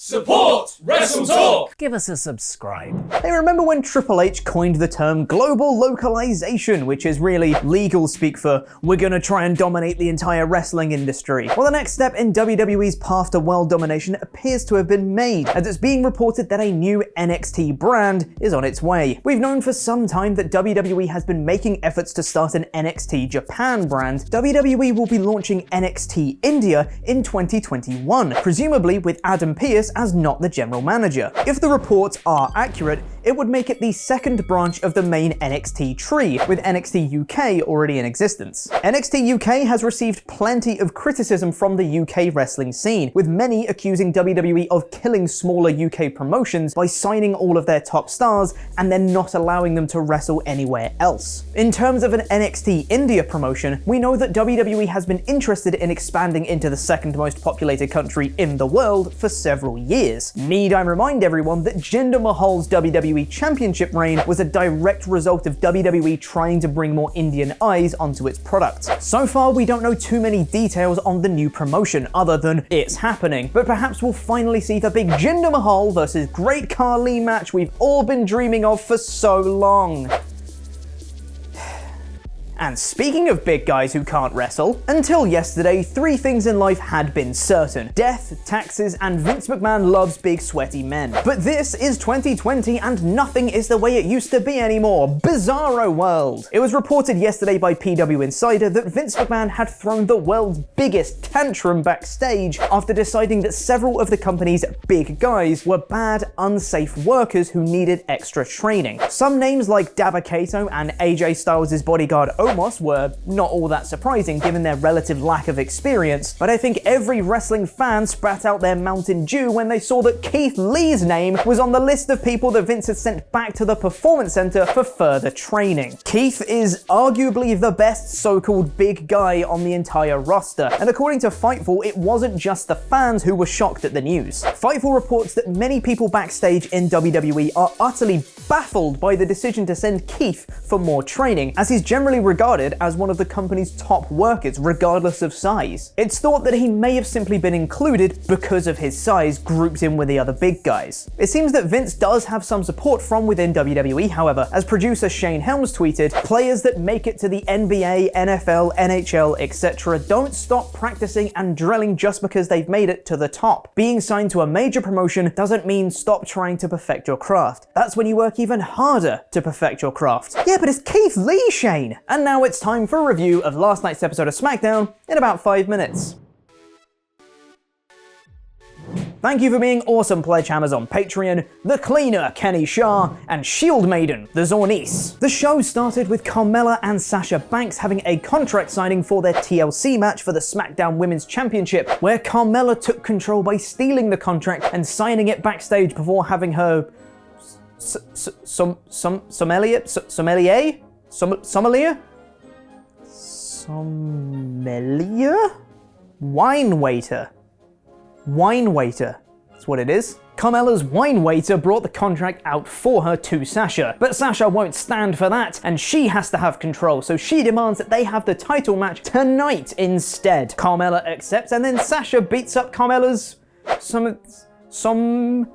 Support WrestleTalk! Give us a subscribe. Hey, remember when Triple H coined the term global localization, which is really legal speak for we're gonna try and dominate the entire wrestling industry? Well, the next step in WWE's path to world domination appears to have been made, as it's being reported that a new NXT brand is on its way. We've known for some time that WWE has been making efforts to start an NXT Japan brand. WWE will be launching NXT India in 2021, presumably with Adam Pearce as not the general manager. If the reports are accurate, it would make it the second branch of the main NXT tree, with NXT UK already in existence. NXT UK has received plenty of criticism from the UK wrestling scene, with many accusing WWE of killing smaller UK promotions by signing all of their top stars and then not allowing them to wrestle anywhere else. In terms of an NXT India promotion, we know that WWE has been interested in expanding into the second most populated country in the world for several years. Need I remind everyone that Jinder Mahal's WWE Championship reign was a direct result of WWE trying to bring more Indian eyes onto its product. So far, we don't know too many details on the new promotion other than it's happening, but perhaps we'll finally see the big Jinder Mahal versus Great Khali match we've all been dreaming of for so long. And speaking of big guys who can't wrestle, until yesterday, three things in life had been certain: death, taxes, and Vince McMahon loves big sweaty men. But this is 2020 and nothing is the way it used to be anymore. Bizarro world. It was reported yesterday by PW Insider that Vince McMahon had thrown the world's biggest tantrum backstage after deciding that several of the company's big guys were bad, unsafe workers who needed extra training. Some names like Dabba-Kato and AJ Styles' bodyguard Omos were not all that surprising given their relative lack of experience, but I think every wrestling fan spat out their Mountain Dew when they saw that Keith Lee's name was on the list of people that Vince had sent back to the Performance Center for further training. Keith is arguably the best so-called big guy on the entire roster, and according to Fightful, it wasn't just the fans who were shocked at the news. Fightful reports that many people backstage in WWE are utterly baffled by the decision to send Keith for more training, as he's generally regarded as one of the company's top workers, regardless of size. It's thought that he may have simply been included because of his size, grouped in with the other big guys. It seems that Vince does have some support from within WWE, however, as producer Shane Helms tweeted, "Players that make it to the NBA, NFL, NHL, etc. don't stop practicing and drilling just because they've made it to the top. Being signed to a major promotion doesn't mean stop trying to perfect your craft. That's when you work even harder to perfect your craft." Yeah, but it's Keith Lee, Shane! And now it's time for a review of last night's episode of SmackDown in about 5 minutes. Thank you for being awesome pledge hammers on Patreon, The Cleaner, Kenny Shah, and Shield Maiden, The Zornice. The show started with Carmella and Sasha Banks having a contract signing for their TLC match for the SmackDown Women's Championship, where Carmella took control by stealing the contract and signing it backstage before having her Wine waiter. That's what it is. Carmella's wine waiter brought the contract out for her to Sasha, but Sasha won't stand for that, and she has to have control, so she demands that they have the title match tonight instead. Carmella accepts, and then Sasha beats up Carmella's some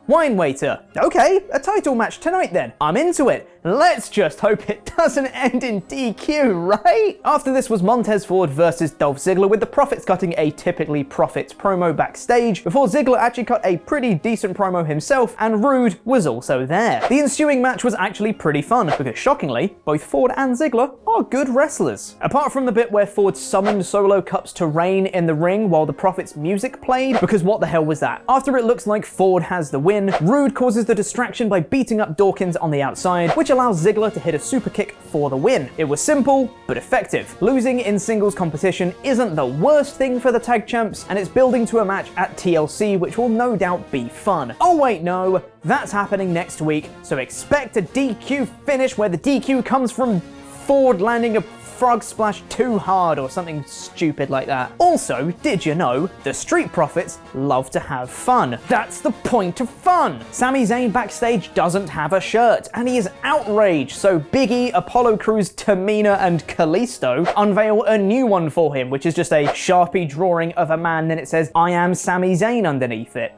wine waiter. Okay, a title match tonight then. I'm into it. Let's just hope it doesn't end in DQ, right? After this was Montez Ford versus Dolph Ziggler, with the Profits cutting a typically Profits promo backstage, before Ziggler actually cut a pretty decent promo himself, and Rude was also there. The ensuing match was actually pretty fun, because shockingly, both Ford and Ziggler are good wrestlers. Apart from the bit where Ford summoned Solo Cups to reign in the ring while the Profits music played, because what the hell was that? After it looks like Ford has the win, Rude causes the distraction by beating up Dawkins on the outside, which allows Ziggler to hit a super kick for the win. It was simple, but effective. Losing in singles competition isn't the worst thing for the tag champs, and it's building to a match at TLC, which will no doubt be fun. Oh wait, no, that's happening next week, so expect a DQ finish where the DQ comes from Ford landing a frog splash too hard or something stupid like that. Also, did you know the Street Profits love to have fun? That's the point of fun! Sami Zayn backstage doesn't have a shirt, and he is outraged, so Big E, Apollo Crews, Tamina, and Kalisto unveil a new one for him, which is just a Sharpie drawing of a man, then it says, "I am Sami Zayn" underneath it.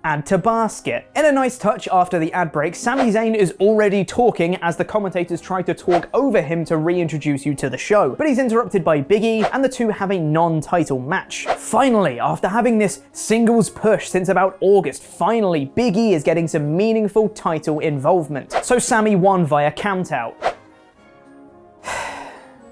add to basket. In a nice touch after the ad break, Sami Zayn is already talking as the commentators try to talk over him to reintroduce you to the show, but he's interrupted by Big E and the two have a non-title match. Finally, after having this singles push since about August, finally Big E is getting some meaningful title involvement. So Sami won via countout.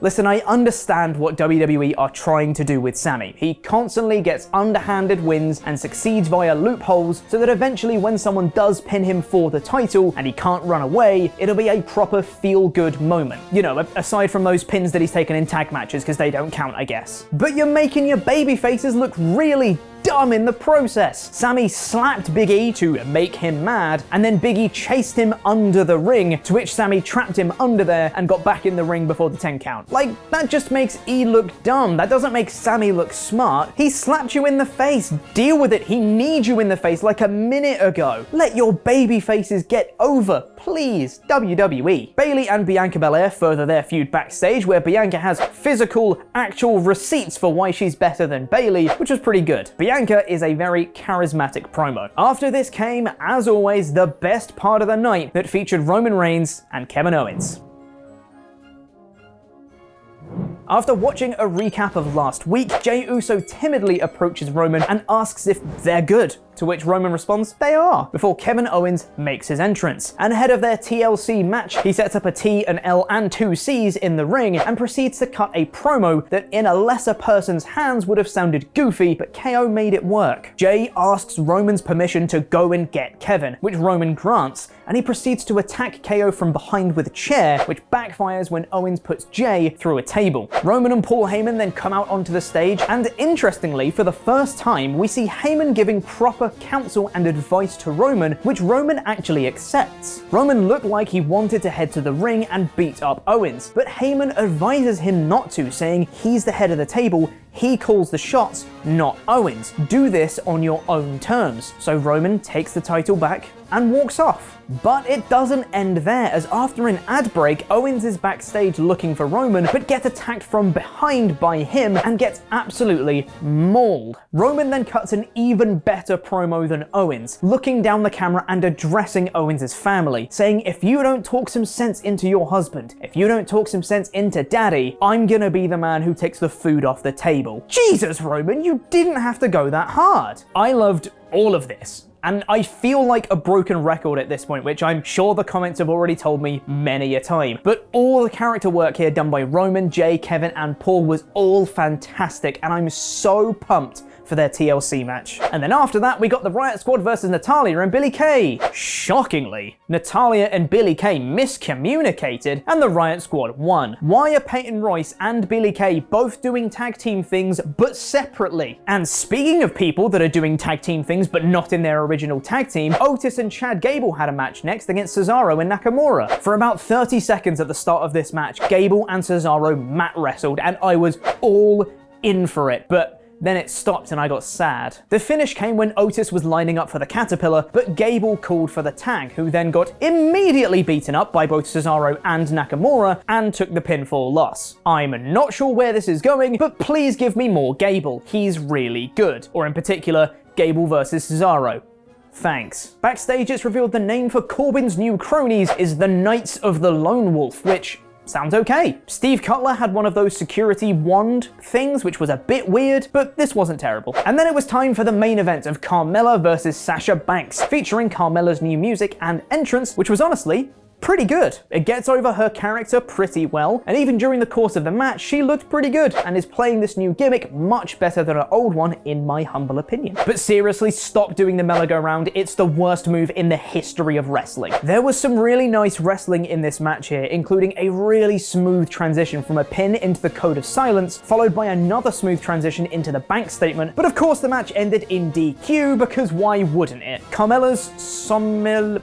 Listen, I understand what WWE are trying to do with Sami. He constantly gets underhanded wins and succeeds via loopholes so that eventually when someone does pin him for the title and he can't run away, it'll be a proper feel-good moment. You know, aside from those pins that he's taken in tag matches because they don't count, I guess. But you're making your baby faces look really dumb in the process. Sami slapped Big E to make him mad, and then Big E chased him under the ring, to which Sami trapped him under there and got back in the ring before the 10 count. Like, that just makes E look dumb. That doesn't make Sami look smart. He slapped you in the face. Deal with it. He needs you in the face like a minute ago. Let your baby faces get over, please. WWE. Bayley and Bianca Belair further their feud backstage, where Bianca has physical, actual receipts for why she's better than Bayley, which was pretty good. Bianca is a very charismatic promo. After this came, as always, the best part of the night that featured Roman Reigns and Kevin Owens. After watching a recap of last week, Jey Uso timidly approaches Roman and asks if they're good, to which Roman responds, they are, before Kevin Owens makes his entrance. And ahead of their TLC match, he sets up a T, an L, and two C's in the ring and proceeds to cut a promo that in a lesser person's hands would have sounded goofy, but KO made it work. Jey asks Roman's permission to go and get Kevin, which Roman grants, and he proceeds to attack KO from behind with a chair, which backfires when Owens puts Jey through a table. Roman and Paul Heyman then come out onto the stage, and interestingly, for the first time, we see Heyman giving proper counsel and advice to Roman, which Roman actually accepts. Roman looked like he wanted to head to the ring and beat up Owens, but Heyman advises him not to, saying he's the head of the table, he calls the shots, not Owens. Do this on your own terms. So Roman takes the title back and walks off. But it doesn't end there, as after an ad break, Owens is backstage looking for Roman, but gets attacked from behind by him and gets absolutely mauled. Roman then cuts an even better promo than Owens, looking down the camera and addressing Owens' family, saying, if you don't talk some sense into your husband, if you don't talk some sense into daddy, I'm gonna be the man who takes the food off the table. Jesus, Roman, you didn't have to go that hard. I loved all of this. And I feel like a broken record at this point, which I'm sure the comments have already told me many a time. But all the character work here done by Roman, Jey, Kevin, and Paul was all fantastic, and I'm so pumped for their TLC match. And then after that, we got the Riot Squad versus Natalya and Billie Kay. Shockingly, Natalya and Billie Kay miscommunicated, and the Riot Squad won. Why are Peyton Royce and Billie Kay both doing tag team things, but separately? And speaking of people that are doing tag team things, but not in their original tag team, Otis and Chad Gable had a match next against Cesaro and Nakamura. For about 30 seconds at the start of this match, Gable and Cesaro mat wrestled, and I was all in for it, but then it stopped and I got sad. The finish came when Otis was lining up for the Caterpillar, but Gable called for the tag, who then got immediately beaten up by both Cesaro and Nakamura and took the pinfall loss. I'm not sure where this is going, but please give me more Gable. He's really good. Or in particular, Gable versus Cesaro. Thanks. Backstage, it's revealed the name for Corbin's new cronies is the Knights of the Lone Wolf, which sounds okay. Steve Cutler had one of those security wand things, which was a bit weird, but this wasn't terrible. And then it was time for the main event of Carmella versus Sasha Banks, featuring Carmella's new music and entrance, which was honestly pretty good. It gets over her character pretty well, and even during the course of the match, she looked pretty good and is playing this new gimmick much better than her old one, in my humble opinion. But seriously, stop doing the merry-go-round. It's the worst move in the history of wrestling. There was some really nice wrestling in this match here, including a really smooth transition from a pin into the Code of Silence, followed by another smooth transition into the Bank Statement. But of course, the match ended in DQ, because why wouldn't it? Carmella's sommelier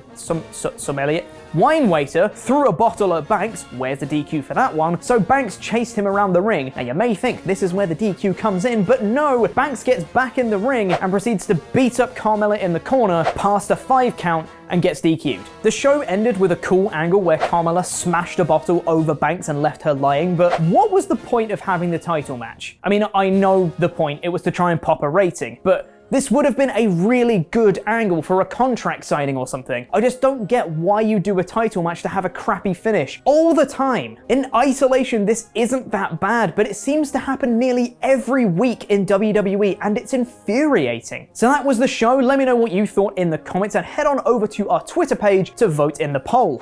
wine waiter threw a bottle at Banks, where's the DQ for that one, so Banks chased him around the ring. Now you may think this is where the DQ comes in, but no, Banks gets back in the ring and proceeds to beat up Carmella in the corner past a 5 count and gets DQ'd. The show ended with a cool angle where Carmella smashed a bottle over Banks and left her lying, but what was the point of having the title match? I mean, I know the point, it was to try and pop a rating, but This would have been a really good angle for a contract signing or something. I just don't get why you do a title match to have a crappy finish all the time. In isolation, this isn't that bad, but it seems to happen nearly every week in WWE, and it's infuriating. So that was the show. Let me know what you thought in the comments, and head on over to our Twitter page to vote in the poll.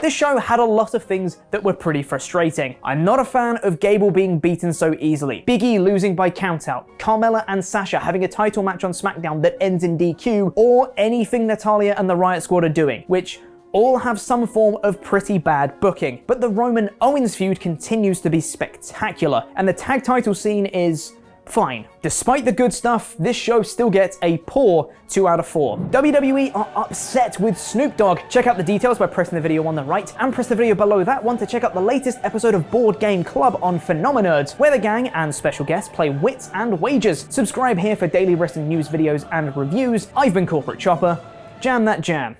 This show had a lot of things that were pretty frustrating. I'm not a fan of Gable being beaten so easily, Big E losing by countout, Carmella and Sasha having a title match on SmackDown that ends in DQ, or anything Natalya and the Riot Squad are doing, which all have some form of pretty bad booking. But the Roman Owens feud continues to be spectacular, and the tag title scene is fine. Despite the good stuff, this show still gets a poor 2 out of 4. WWE are upset with Snoop Dogg. Check out the details by pressing the video on the right, and press the video below that one to check out the latest episode of Board Game Club on Phenomenerds, where the gang and special guests play Wits and Wagers. Subscribe here for daily wrestling news videos and reviews. I've been Corporate Chopper. Jam that jam.